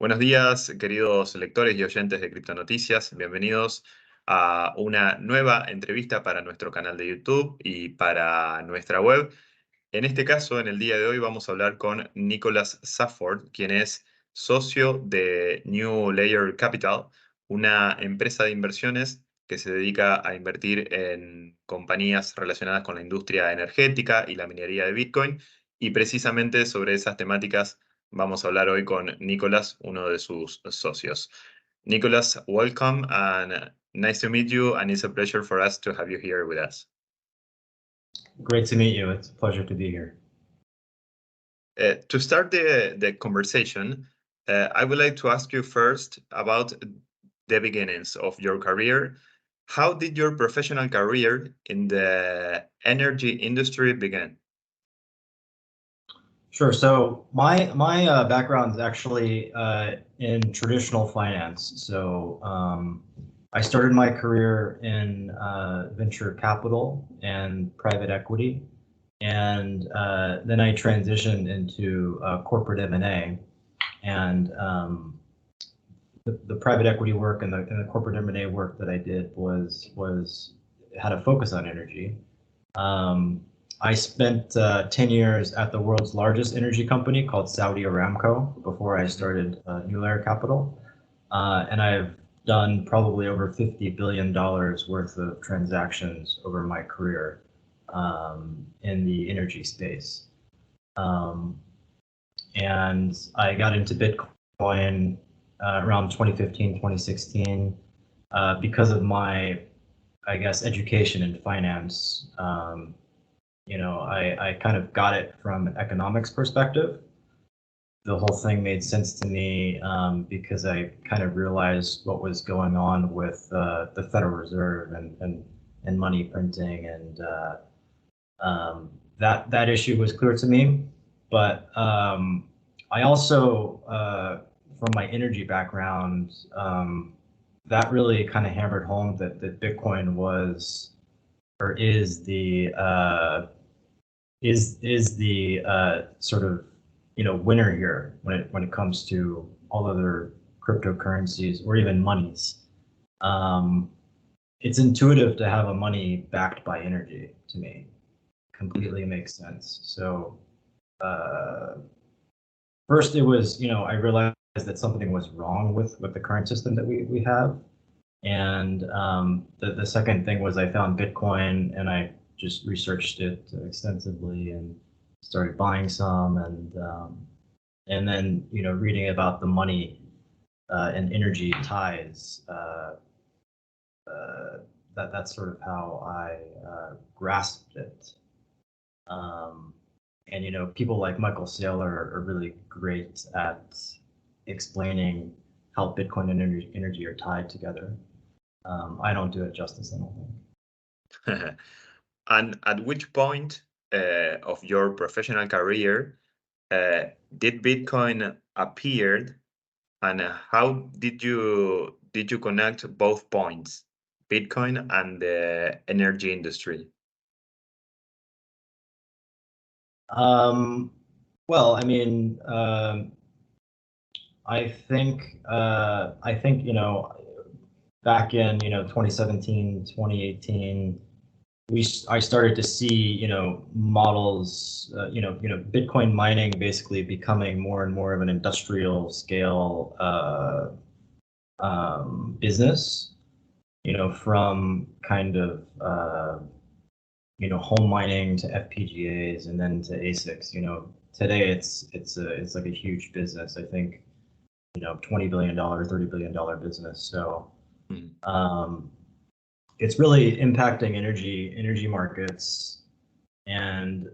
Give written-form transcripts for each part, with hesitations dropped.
Buenos días, queridos lectores y oyentes de Criptonoticias. Bienvenidos a una nueva entrevista para nuestro canal de YouTube y para nuestra web. En este caso, en el día de hoy, vamos a hablar con Nicholas Safford, quien es socio de New Layer Capital, una empresa de inversiones que se dedica a invertir en compañías relacionadas con la industria energética y la minería de Bitcoin. Y precisamente sobre esas temáticas vamos a hablar hoy con Nicholas, uno de sus socios. Nicholas, welcome and nice to meet you, and it's a pleasure for us to have you here with us. Great to meet you. It's a pleasure to be here. To start the conversation, I would like to ask you first about the beginnings of your career. How did your professional career in the energy industry begin? Sure. So my background is actually in traditional finance. So I started my career in venture capital and private equity, and then I transitioned into corporate M&A. And the private equity work and the corporate M&A work that I did had a focus on energy. I spent 10 years at the world's largest energy company called Saudi Aramco before I started New Layer Capital. And I've done probably over $50 billion worth of transactions over my career in the energy space. And I got into Bitcoin around 2015, 2016 because of my, I guess, education in finance. I kind of got it from an economics perspective. The whole thing made sense to me because I kind of realized what was going on with the Federal Reserve and money printing, and that issue was clear to me. But I also, from my energy background, that really kind of hammered home that Bitcoin was or is the sort of winner here when it comes to all other cryptocurrencies or even monies. It's intuitive to have a money backed by energy. To me, completely makes sense. So first, it was I realized that something was wrong with the current system that we have. And the second thing was I found Bitcoin and I just researched it extensively and started buying some, and then reading about the money and energy ties. That's sort of how I grasped it. And people like Michael Saylor are really great at explaining how Bitcoin and energy are tied together. I don't do it justice, I don't think. And at which point of your professional career did Bitcoin appeared, and how did you connect both points, Bitcoin and the energy industry? Well, I mean, I think back in 2017, 2018, I started to see models, Bitcoin mining basically becoming more and more of an industrial scale business, from kind of home mining to FPGAs and then to ASICs. Today it's like a huge business. I think $20 billion, $30 billion business. So it's really impacting energy markets, and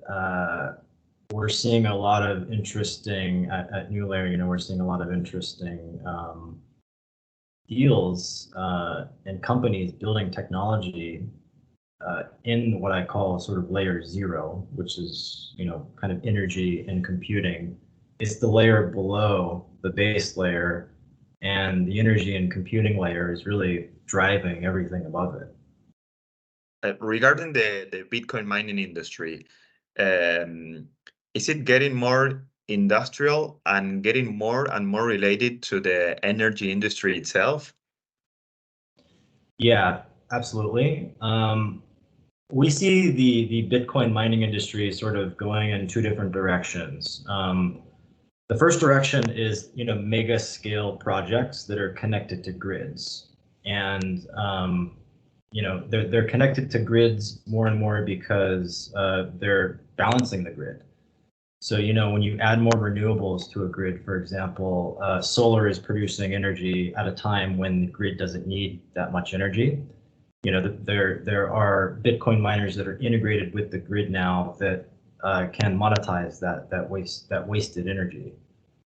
we're seeing a lot of interesting at New Layer. We're seeing a lot of interesting deals and companies building technology in what I call sort of layer 0, which is kind of energy and computing. It's the layer below the base layer, and the energy and computing layer is really driving everything above it. Regarding the Bitcoin mining industry, is it getting more industrial and getting more and more related to the energy industry itself? Yeah, absolutely. We see the Bitcoin mining industry sort of going in two different directions. The first direction is, mega scale projects that are connected to grids, and they're connected to grids more and more because they're balancing the grid. So, when you add more renewables to a grid, for example, solar is producing energy at a time when the grid doesn't need that much energy. There are Bitcoin miners that are integrated with the grid now that can monetize that wasted energy.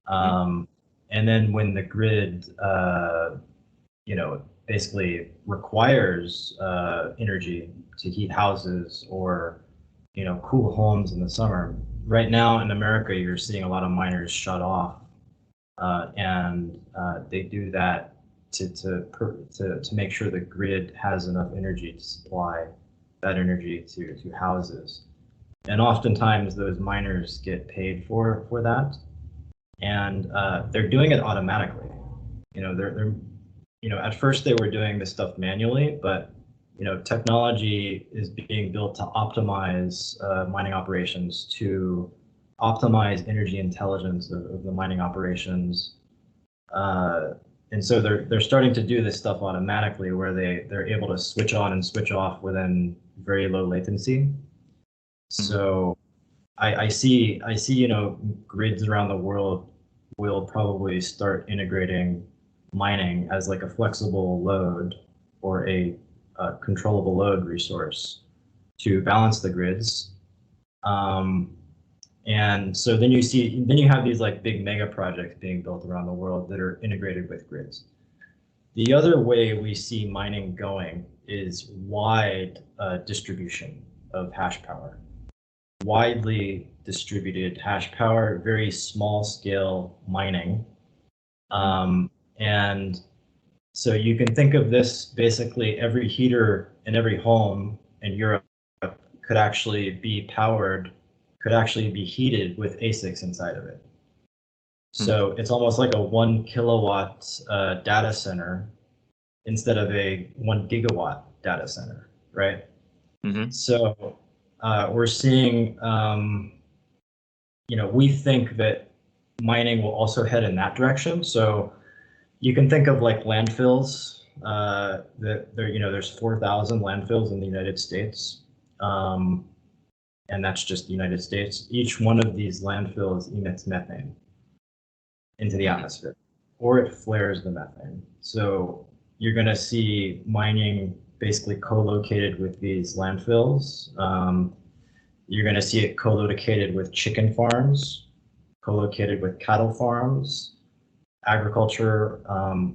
And then when the grid, basically requires energy to heat houses or, cool homes in the summer. Right now in America, you're seeing a lot of miners shut off, and they do that to make sure the grid has enough energy to supply that energy to houses. And oftentimes those miners get paid for that, and they're doing it automatically. They're at first they were doing this stuff manually, but technology is being built to optimize mining operations, to optimize energy intelligence of the mining operations. And so they're starting to do this stuff automatically, where they're able to switch on and switch off within very low latency. So I see grids around the world will probably start integrating mining as like a flexible load or a controllable load resource to balance the grids. And so then you have these like big mega projects being built around the world that are integrated with grids. The other way we see mining going is wide distribution of hash power. Widely distributed hash power, very small scale mining. And so you can think of this, basically every heater in every home in Europe could actually be heated with ASICs inside of it. So it's almost like a 1 kilowatt data center instead of a 1 gigawatt data center, right? So we're seeing, we think that mining will also head in that direction. So you can think of like landfills. There's 4,000 landfills in the United States, and that's just the United States. Each one of these landfills emits methane into the atmosphere, or it flares the methane. So you're going to see mining basically co-located with these landfills. You're going to see it co-located with chicken farms, co-located with cattle farms, agriculture,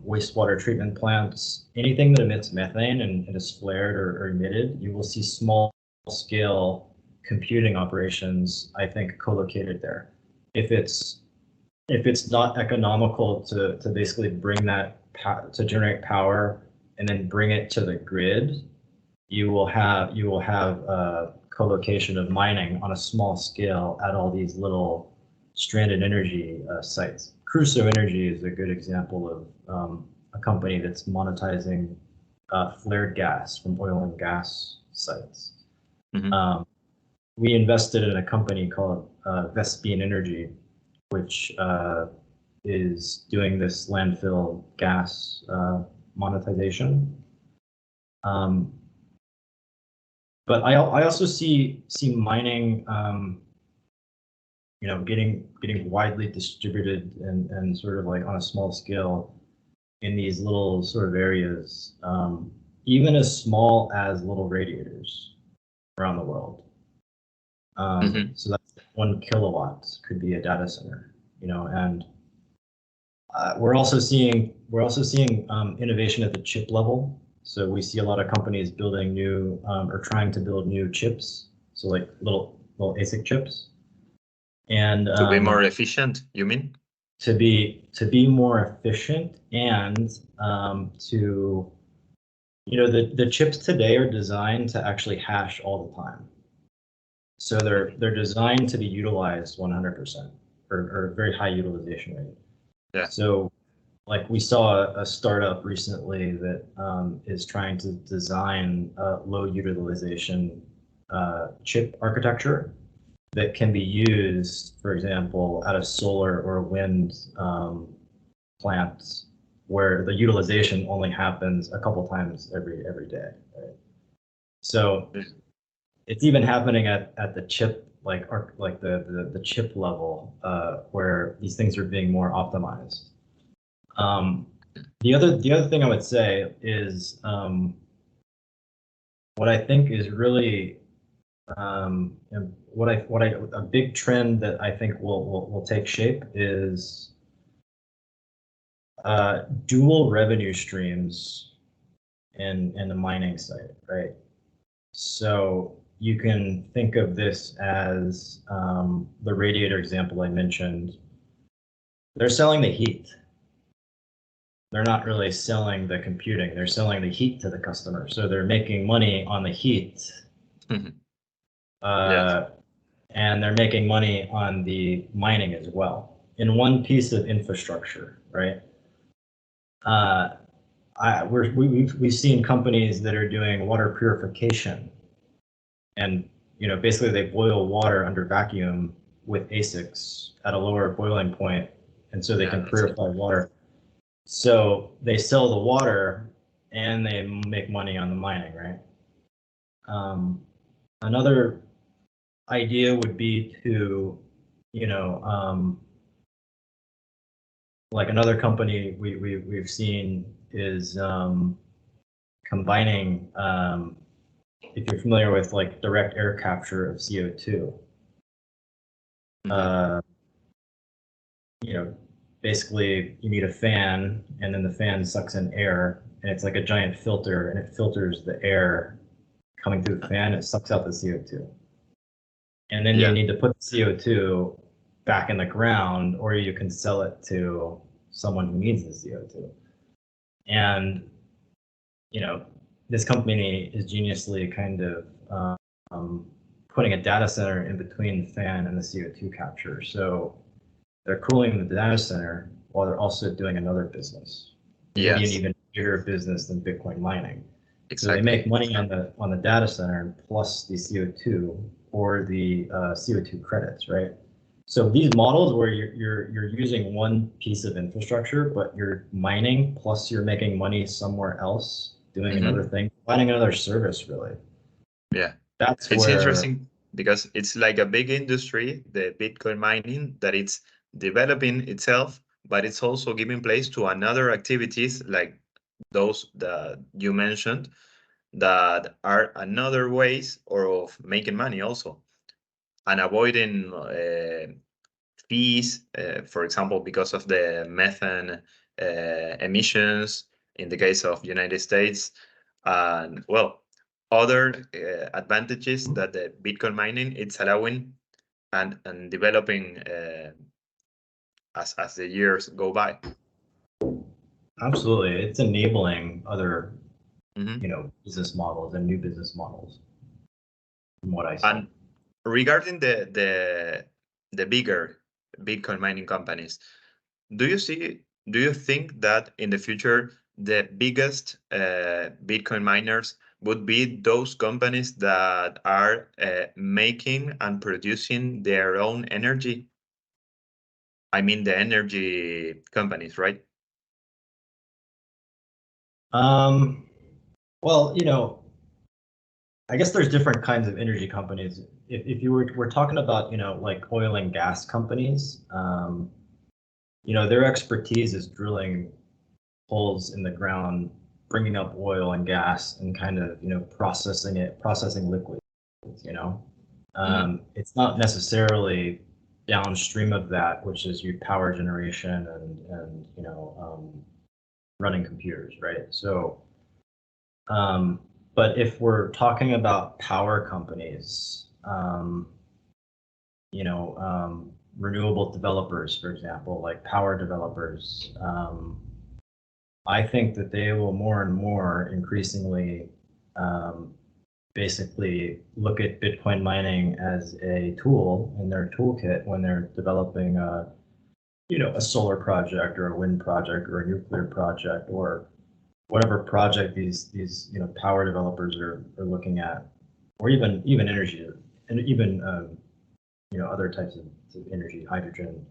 wastewater treatment plants, anything that emits methane and is flared or emitted. You will see small scale computing operations, I think, co-located there. If it's not economical to basically bring that to generate power and then bring it to the grid, you will have co-location of mining on a small scale at all these little stranded energy sites. Crusoe Energy is a good example of a company that's monetizing flared gas from oil and gas sites. We invested in a company called Vespine Energy, which is doing this landfill gas monetization. But I also see mining, getting widely distributed and sort of like on a small scale in these little sort of areas, even as small as little radiators around the world. So that's 1 kilowatt could be a data center, and we're also seeing innovation at the chip level. So we see a lot of companies building new or trying to build new chips, so like little ASIC chips. And to be more efficient, you mean? To be more efficient, and the chips today are designed to actually hash all the time. So they're designed to be utilized 100%. or very high utilization rate. Yeah. So like we saw a startup recently that is trying to design a low utilization chip architecture that can be used, for example, at a solar or wind plant where the utilization only happens a couple times every day. Right? So it's even happening at the chip like the chip level where these things are being more optimized. The other thing I would say is what I think is really a big trend that I think will take shape is dual revenue streams in the mining site, right? So you can think of this as the radiator example I mentioned. They're selling the heat. They're not really selling the computing. They're selling the heat to the customer. So they're making money on the heat. Yes. And they're making money on the mining as well in one piece of infrastructure, right? We've seen companies that are doing water purification, and basically they boil water under vacuum with ASICs at a lower boiling point, and so they can purify water. So they sell the water and they make money on the mining, right? Another idea would be to, like another company we've seen is combining, if you're familiar with like direct air capture of CO2. Basically you need a fan, and then the fan sucks in air, and it's like a giant filter, and it filters the air coming through the fan. It sucks out the CO2, and then you need to put the CO2 back in the ground, or you can sell it to someone who needs the CO2. And this company is geniusly kind of putting a data center in between the fan and the CO2 capture. So they're cooling the data center while they're also doing another business, maybe an even bigger business than Bitcoin mining. Exactly. So they make money on the data center plus the CO2 or the CO2 credits, right? So these models where you're using one piece of infrastructure, but you're mining plus you're making money somewhere else, doing another thing, finding another service, really. Yeah, it's interesting because it's like a big industry, the Bitcoin mining, that it's developing itself, but it's also giving place to another activities like those that you mentioned that are another ways of making money also, and avoiding fees, for example, because of the methane emissions in the case of United States, and other advantages that the Bitcoin mining it's allowing and developing as the years go by. Absolutely, it's enabling other business models and new business models, from what I see. And regarding the bigger Bitcoin mining companies, do you think that in the future the biggest Bitcoin miners would be those companies that are making and producing their own energy? I mean the energy companies, right? Well, I guess there's different kinds of energy companies. If we're talking about, like oil and gas companies, their expertise is drilling holes in the ground, bringing up oil and gas, and kind of, processing liquids, It's not necessarily downstream of that, which is your power generation and running computers, right? So, but if we're talking about power companies, renewable developers, for example, like power developers, I think that they will more and more increasingly basically look at Bitcoin mining as a tool in their toolkit when they're developing a solar project or a wind project or a nuclear project or whatever project these power developers are looking at, or even energy and even other types of energy, hydrogen.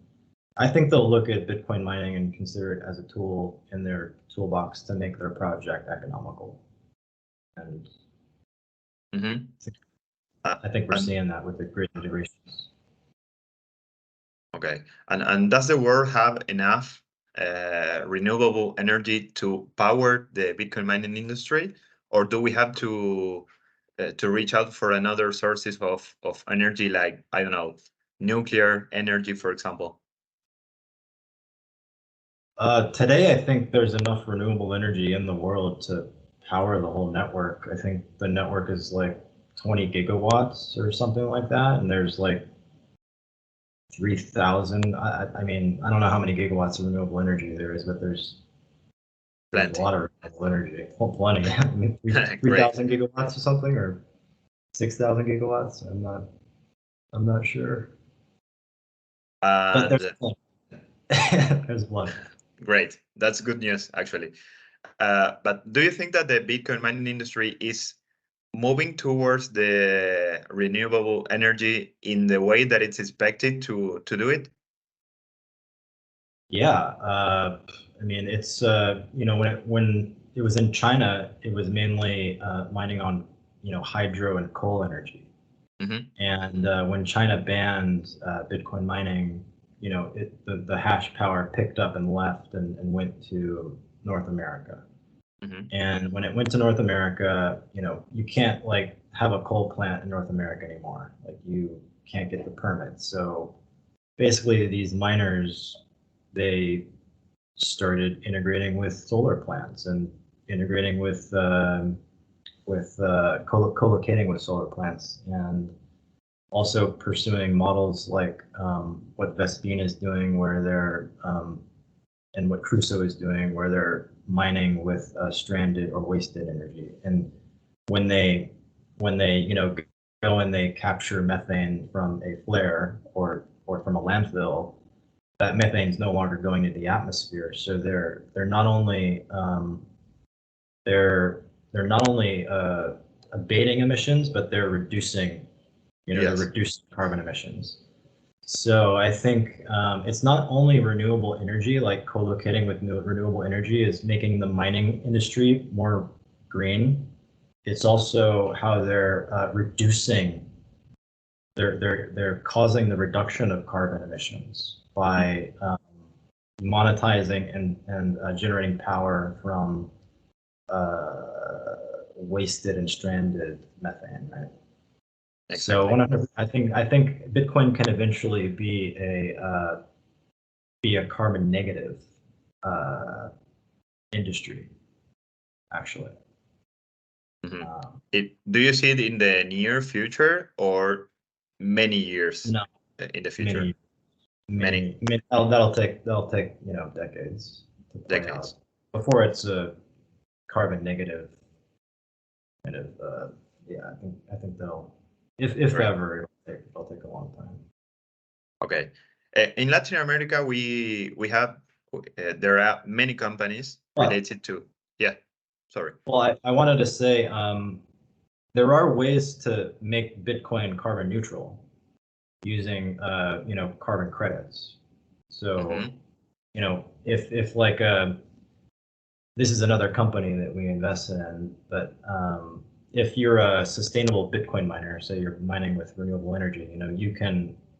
I think they'll look at Bitcoin mining and consider it as a tool in their toolbox to make their project economical. And Mm-hmm. I think we're seeing that with the grid integrations. Okay, and does the world have enough renewable energy to power the Bitcoin mining industry, or do we have to reach out for another sources of energy, like, I don't know, nuclear energy, for example? Today, I think there's enough renewable energy in the world to power the whole network. I think the network is like 20 gigawatts or something like that, and there's like 3,000. I mean, I don't know how many gigawatts of renewable energy there is, but there's a Plenty. lot of renewable energy. Well, plenty. I mean, Great. 3,000 gigawatts or something, or 6,000 gigawatts. I'm not sure. But there's And plenty. There's plenty. great, that's good news, actually. But do you think that the Bitcoin mining industry is moving towards the renewable energy in the way that it's expected to do it? Yeah, I mean, it's when it was in China, it was mainly mining on hydro and coal energy. Mm-hmm. And when China banned Bitcoin mining, the hash power picked up and left and went to North America. Mm-hmm. And when it went to North America, you can't like have a coal plant in North America anymore. Like you can't get the permits. So basically, these miners, they started integrating with solar plants and integrating with co-locating with solar plants, and also pursuing models like what Vespine is doing, where they're and what Crusoe is doing, where they're mining with stranded or wasted energy. And when they go and they capture methane from a flare or from a landfill, that methane is no longer going into the atmosphere. So they're not only they're not only abating emissions, but they're reducing they're Yes. reducing carbon emissions. So I think it's not only renewable energy, like co-locating with renewable energy is making the mining industry more green. It's also how they're reducing, they're causing the reduction of carbon emissions by monetizing and generating power from wasted and stranded methane, right? So Exactly. 100, I think Bitcoin can eventually be a carbon negative industry, actually. Mm-hmm. Do you see it in the near future or many years No, in the future? many, that'll take decades to play out Decades. before it's a carbon negative kind of. Yeah, I think they'll, if Right. ever, it'll take a long time. Okay. In Latin America, we have there are many companies related to. Yeah. Sorry. Well, I wanted to say there are ways to make Bitcoin carbon neutral using carbon credits. So Mm-hmm. if like this is another company that we invest in, but if you're a sustainable Bitcoin miner, so you're mining with renewable energy,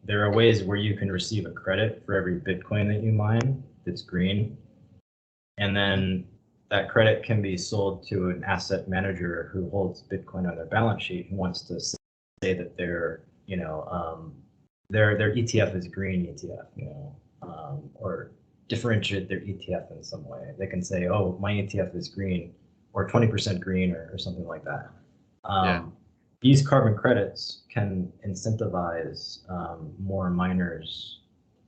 there are ways where you can receive a credit for every Bitcoin that you mine that's green, and then that credit can be sold to an asset manager who holds Bitcoin on their balance sheet and wants to say that their ETF is green ETF, or differentiate their ETF in some way. They can say, oh, my ETF is green or 20% green or something like that. Yeah. These carbon credits can incentivize more miners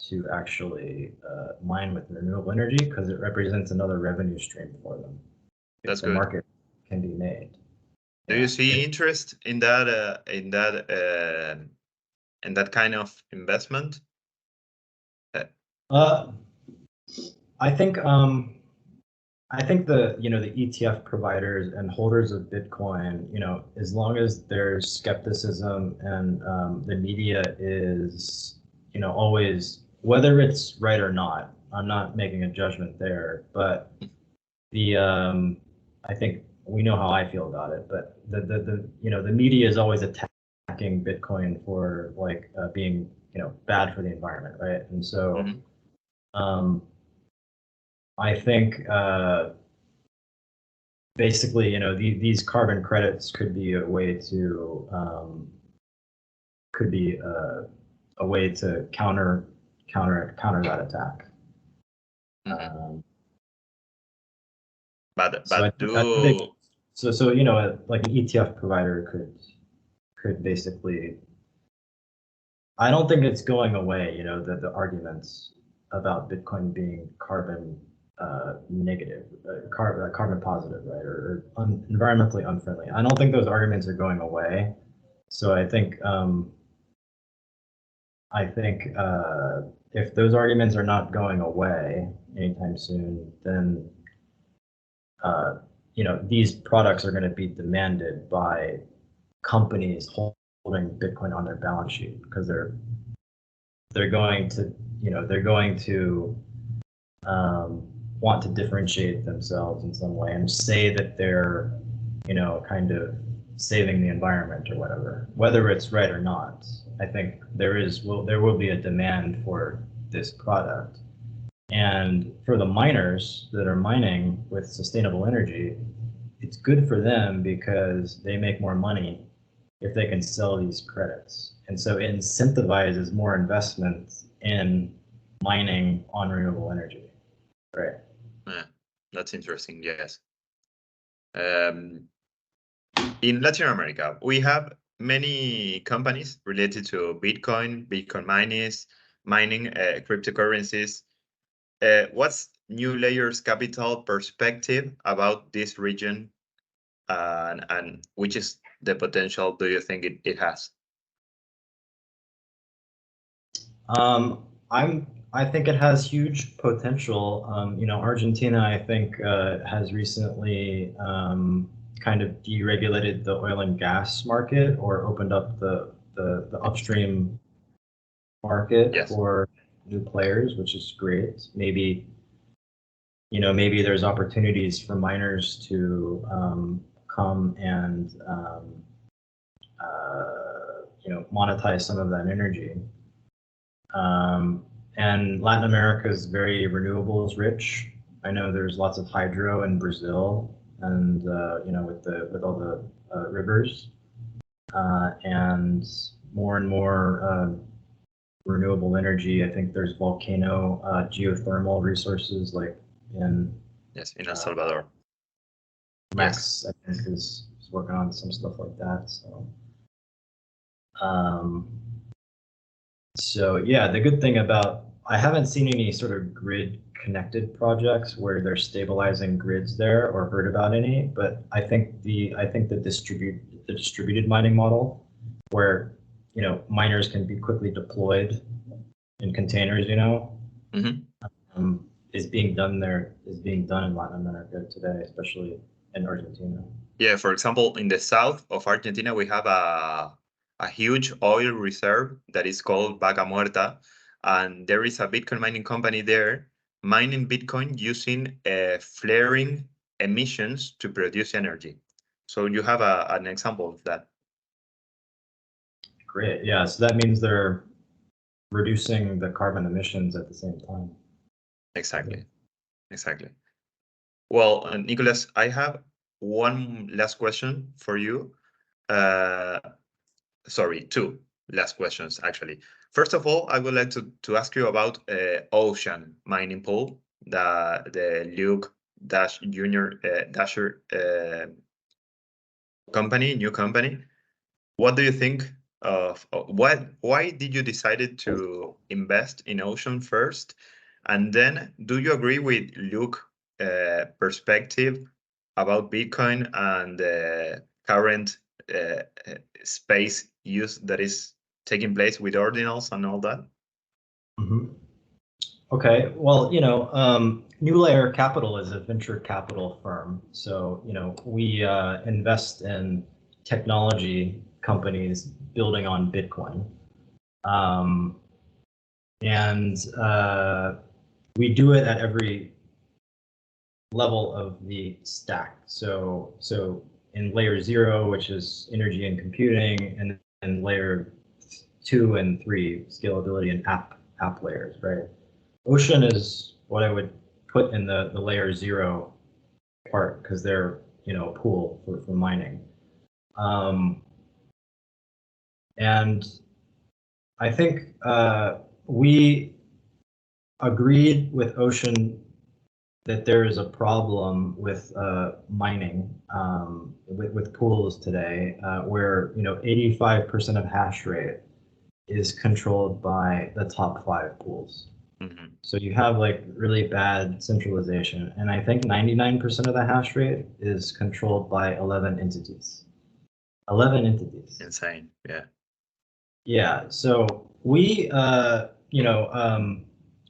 to actually mine with renewable energy because it represents another revenue stream for them if That's the good. market can be made. Do you see interest in that kind of investment? I think the ETF providers and holders of Bitcoin, as long as there's skepticism and the media is, always, whether it's right or not, I'm not making a judgment there, but I think we know how I feel about it, but the media is always attacking Bitcoin for being, bad for the environment, right? And so, I think basically, these carbon credits could be a way to counter that attack. But so like an ETF provider could basically. I don't think it's going away. The arguments about Bitcoin being carbon negative, carbon positive, right, or environmentally unfriendly. I don't think those arguments are going away. So I think if those arguments are not going away anytime soon, then these products are going to be demanded by companies holding Bitcoin on their balance sheet, because they're going to want to differentiate themselves in some way and say that they're, kind of saving the environment or whatever, whether it's right or not. I think there will be a demand for this product. And for the miners that are mining with sustainable energy, it's good for them because they make more money if they can sell these credits. And so it incentivizes more investment in mining on renewable energy. Right. Yeah, that's interesting. Yes. In Latin America, we have many companies related to Bitcoin mining, cryptocurrencies. What's New Layers Capital perspective about this region, and which is the potential do you think it has? I think it has huge potential. Argentina, I think, has recently kind of deregulated the oil and gas market, or opened up the upstream market for new players, which is great. Maybe there's opportunities for miners to come and monetize some of that energy. And Latin America is very renewables rich. I know there's lots of hydro in Brazil, and with all the rivers, and more renewable energy. I think there's volcano geothermal resources, like in El Salvador. Max, I think, is working on some stuff like that. So yeah, the good thing about, I haven't seen any sort of grid connected projects where they're stabilizing grids there, or heard about any, but I think the distributed mining model, where miners can be quickly deployed in containers, is being done in Latin America today, especially in Argentina. Yeah, for example, in the south of Argentina, we have a huge oil reserve that is called Vaca Muerta, and there is a Bitcoin mining company there mining Bitcoin using flaring emissions to produce energy. So you have an example of that. Great. Yeah. So that means they're reducing the carbon emissions at the same time. Exactly. Well, Nicholas, I have one last question for you. Sorry, two last questions, actually. First of all, I would like to ask you about Ocean Mining Pool, the Luke Junior Dasher new company. What do you think of why did you decide to invest in Ocean first? And then, do you agree with Luke's perspective about Bitcoin and current space use that is taking place with ordinals and all that? Mm-hmm. Okay, well, New Layer Capital is a venture capital firm. So, we invest in technology companies building on Bitcoin. And we do it at every level of the stack. So in layer 0, which is energy and computing, and then layer 2 and 3, scalability and app layers, right? Ocean is what I would put in the layer 0 part, because they're a pool for mining. And I think we agreed with Ocean that there is a problem with mining with pools today, where 85% of hash rate is controlled by the top 5 pools. Mm-hmm. So you have like really bad centralization, and I think 99% of the hash rate is controlled by 11 entities. 11 entities. Insane, yeah. Yeah. So we,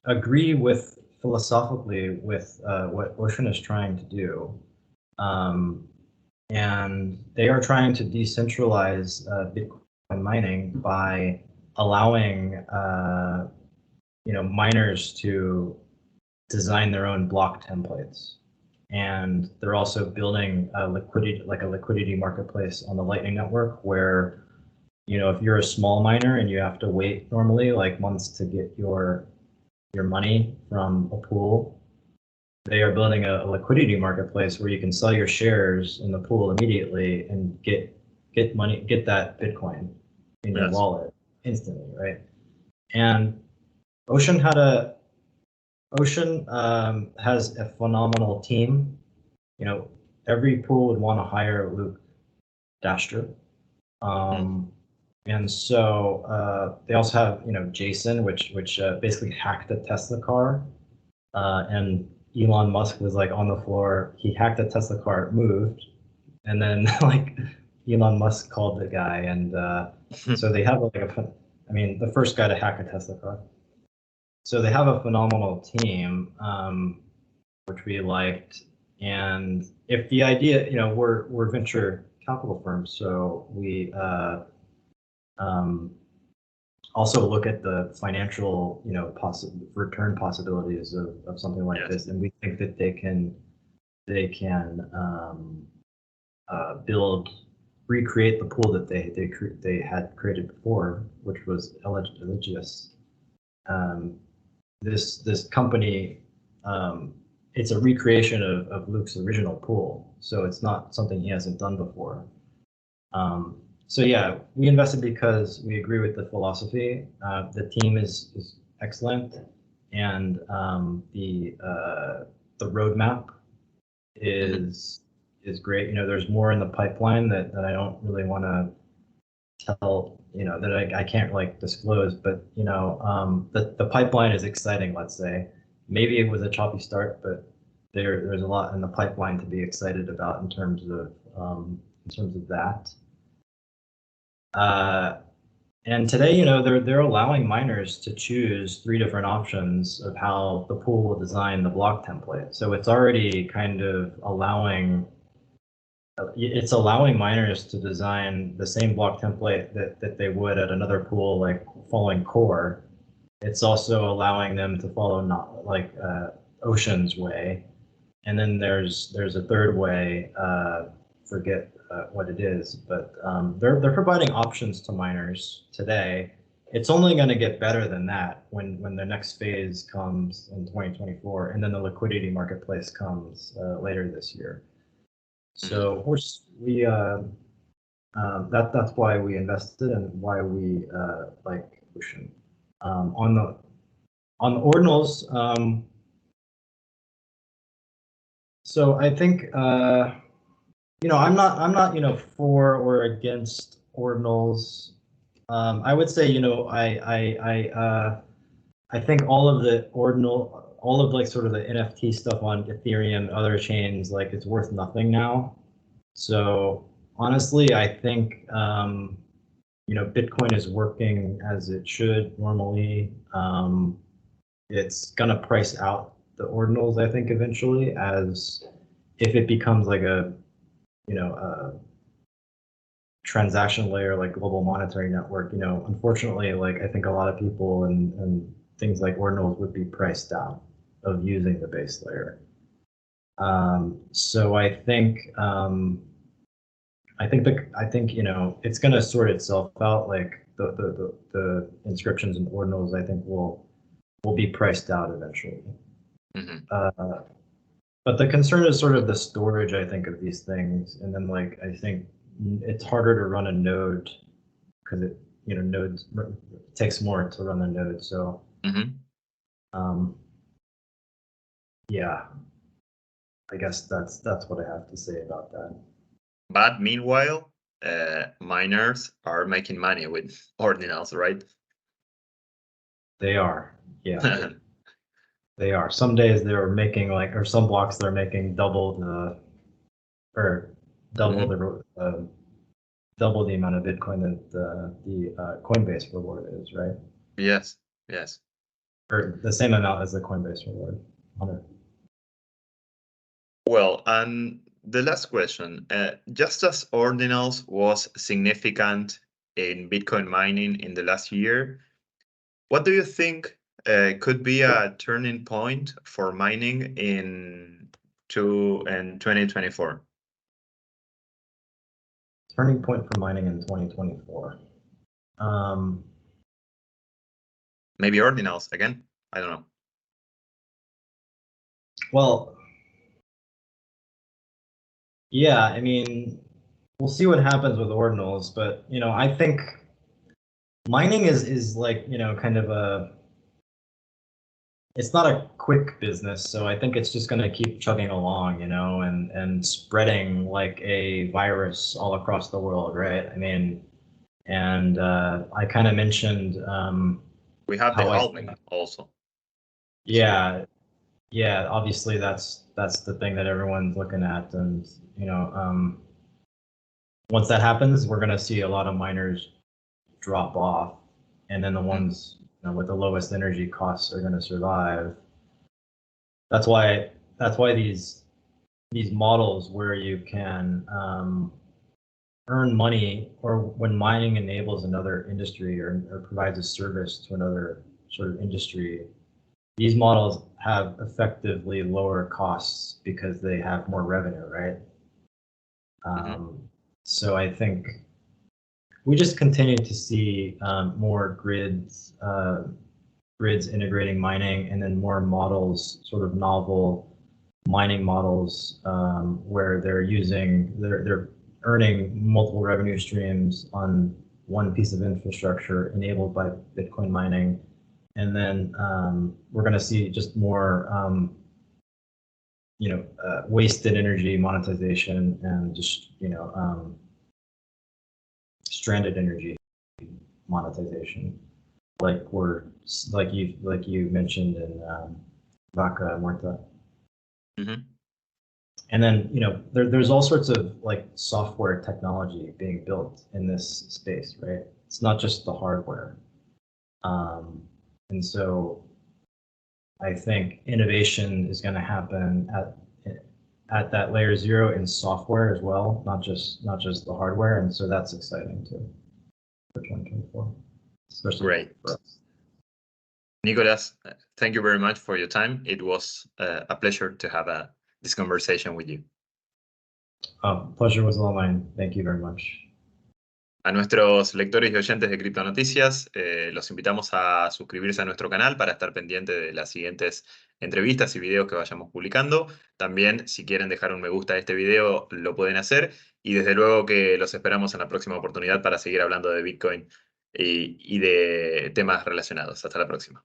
agree with philosophically with what Ocean is trying to do, and they are trying to decentralize Bitcoin mining by allowing miners to design their own block templates, and they're also building a liquidity marketplace on the Lightning Network, where if you're a small miner and you have to wait normally like months to get your money from a pool, they are building a liquidity marketplace where you can sell your shares in the pool immediately and get that Bitcoin in your wallet instantly, right? And Ocean has a phenomenal team. Every pool would want to hire Luke Dasher. And so they also have Jason, which basically hacked the Tesla car, and Elon Musk was like on the floor. He hacked the Tesla car, it moved, and then like Elon Musk called the guy, and so they have the first guy to hack a Tesla car. So they have a phenomenal team, which we liked. And if the idea, we're venture capital firms, so we also look at the financial, return possibilities of something like this, and we think that they can recreate the pool that they had created before, which was Eligius. This company, it's a recreation of Luke's original pool, so it's not something he hasn't done before. So yeah, we invested because we agree with the philosophy. The team is excellent, and the roadmap is great. There's more in the pipeline that I don't really want to tell. That I can't like disclose. But the pipeline is exciting. Let's say maybe it was a choppy start, but there's a lot in the pipeline to be excited about in terms of that. And today, they're allowing miners to choose 3 different options of how the pool will design the block template. So it's already kind of allowing miners to design the same block template that they would at another pool, like following Core. It's also allowing them to follow not like Ocean's way, and then there's a third way. Forget what it is, but they're providing options to miners today. It's only going to get better than that when the next phase comes in 2024, and then the liquidity marketplace comes later this year. So that's why we invested and why we like Ocean. On the ordinals, so I think I'm not for or against ordinals. I would say I think all of like sort of the NFT stuff on Ethereum and other chains, like it's worth nothing now. So honestly, I think Bitcoin is working as it should normally. It's gonna price out the ordinals, I think, eventually, as if it becomes like a transaction layer, like global monetary network. Unfortunately, like I think a lot of people and things like ordinals would be priced out of using the base layer. So I think it's going to sort itself out. Like the inscriptions and ordinals, I think will be priced out eventually. Mm-hmm. But the concern is sort of the storage, I think, of these things, and then like I think it's harder to run a node because nodes it takes more to run the node. So yeah, I guess that's what I have to say about that. But meanwhile, miners are making money with ordinals, right? They are, yeah. They are. Some days they're making or some blocks they're making double the amount of Bitcoin that the Coinbase reward is, right? Yes, yes. Or the same amount as the Coinbase reward. 100. Well, and the last question, just as ordinals was significant in Bitcoin mining in the last year, what do you think could be a turning point for mining in 2024? Turning point for mining in 2024. Maybe ordinals again? I don't know. Well, yeah, I mean, we'll see what happens with ordinals, but I think mining is like kind of it's not a quick business, so I think it's just going to keep chugging along, and spreading like a virus all across the world, right? I mean, and I kind of mentioned we have the how halving also. Yeah, yeah. Obviously, that's the thing that everyone's looking at, and once that happens, we're going to see a lot of miners drop off, and then the ones with the lowest energy costs are going to survive. That's why these models where you can earn money, or when mining enables another industry or provides a service to another sort of industry, these models have effectively lower costs because they have more revenue, right? So I think we just continue to see more grids integrating mining, and then more models, sort of novel mining models, where they're earning multiple revenue streams on one piece of infrastructure enabled by Bitcoin mining. And then we're going to see just more wasted energy monetization, and just stranded energy monetization, like you mentioned in Vaca Muerta. And then there's all sorts of like software technology being built in this space, right? It's not just the hardware, and so I think innovation is going to happen at that layer 0 in software as well, not just the hardware, and so that's exciting too for 2024, especially Great. for us. Nicholas, thank you very much for your time. It was a pleasure to have this conversation with you. Pleasure was all mine. Thank you very much. A nuestros lectores y oyentes de Criptonoticias, los invitamos a suscribirse a nuestro canal para estar pendiente de las siguientes entrevistas y videos que vayamos publicando. También, si quieren dejar un me gusta a este video, lo pueden hacer. Y desde luego que los esperamos en la próxima oportunidad para seguir hablando de Bitcoin y de temas relacionados. Hasta la próxima.